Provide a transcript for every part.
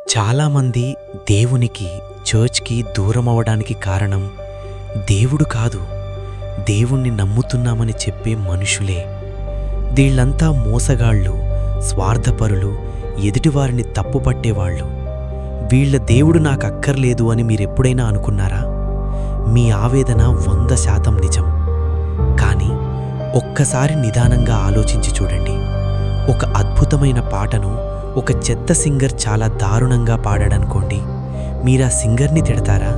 చాలామంది దేవునికి, చర్చ్‌కి దూరమవ్వడానికి కారణం దేవుడు కాదు, దేవుణ్ణి నమ్ముతున్నామని చెప్పే మనుషులే. వీళ్ళంతా మోసగాళ్ళు, స్వార్థపరులు, ఎదుటివారిని తప్పుపట్టేవాళ్ళు. వీళ్ళ దేవుడు నాకక్కర్లేదు అని మీరెప్పుడైనా అనుకున్నారా? మీ ఆవేదన 100% నిజం. కానీ ఒక్కసారి నిదానంగా ఆలోచించి చూడండి. ఒక అద్భుతమైన పాటను ఒక చెత్త సింగర్ చాలా దారుణంగా పాడాడనుకోండి, మీరా సింగర్ని తిడతారా,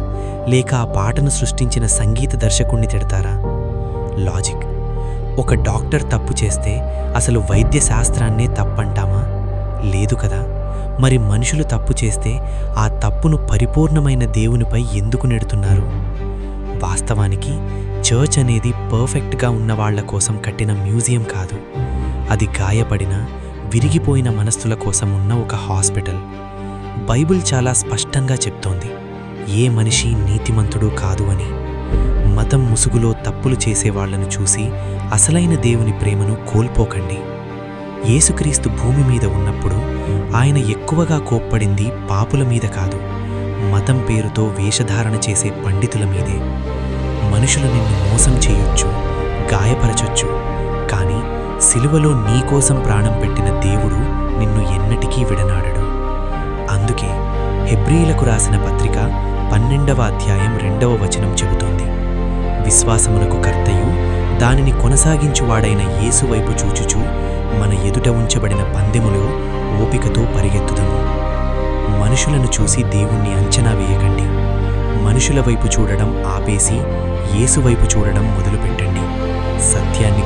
లేక ఆ పాటను సృష్టించిన సంగీత దర్శకుణ్ణి తిడతారా? లాజిక్. ఒక డాక్టర్ తప్పు చేస్తే అసలు వైద్య శాస్త్రాన్నే తప్పంటామా? లేదు కదా. మరి మనుషులు తప్పు చేస్తే ఆ తప్పును పరిపూర్ణమైన దేవునిపై ఎందుకు నెడుతున్నారు? వాస్తవానికి చర్చ్ అనేది పర్ఫెక్ట్గా ఉన్నవాళ్ల కోసం కట్టిన మ్యూజియం కాదు. అది గాయపడిన, విరిగిపోయిన మనస్సుల కోసం ఉన్న ఒక హాస్పిటల్. బైబిల్ చాలా స్పష్టంగా చెప్తోంది, ఏ మనిషి నీతిమంతుడు కాదు అని. మతం ముసుగులో తప్పులు చేసేవాళ్లను చూసి అసలైన దేవుని ప్రేమను కోల్పోకండి. యేసుక్రీస్తు భూమి మీద ఉన్నప్పుడు ఆయన ఎక్కువగా కోప్పడింది పాపుల మీద కాదు, మతం పేరుతో వేషధారణ చేసే పండితుల మీదే. మనుషులు నిన్ను మోసం చేయొచ్చు, గాయపరచొచ్చు, కానీ సిలువలో నీకోసం ప్రాణం పెట్టిన దేవుడు నిన్ను ఎన్నటికీ విడనాడడు. అందుకే హెబ్రీయులకు రాసిన పత్రిక 12వ అధ్యాయం 2వ వచనం చెబుతోంది, విశ్వాసమునకు కర్తయు దానిని కొనసాగించువాడైన యేసు వైపు చూచుచూ మన ఎదుట ఉంచబడిన పందెములో ఓపికతో పరిగెత్తుదము. మనుషులను చూసి దేవుణ్ణి అంచనా వేయకండి. మనుషుల వైపు చూడడం ఆపేసి యేసు వైపు చూడడం మొదలుపెట్టండి. సత్యాన్ని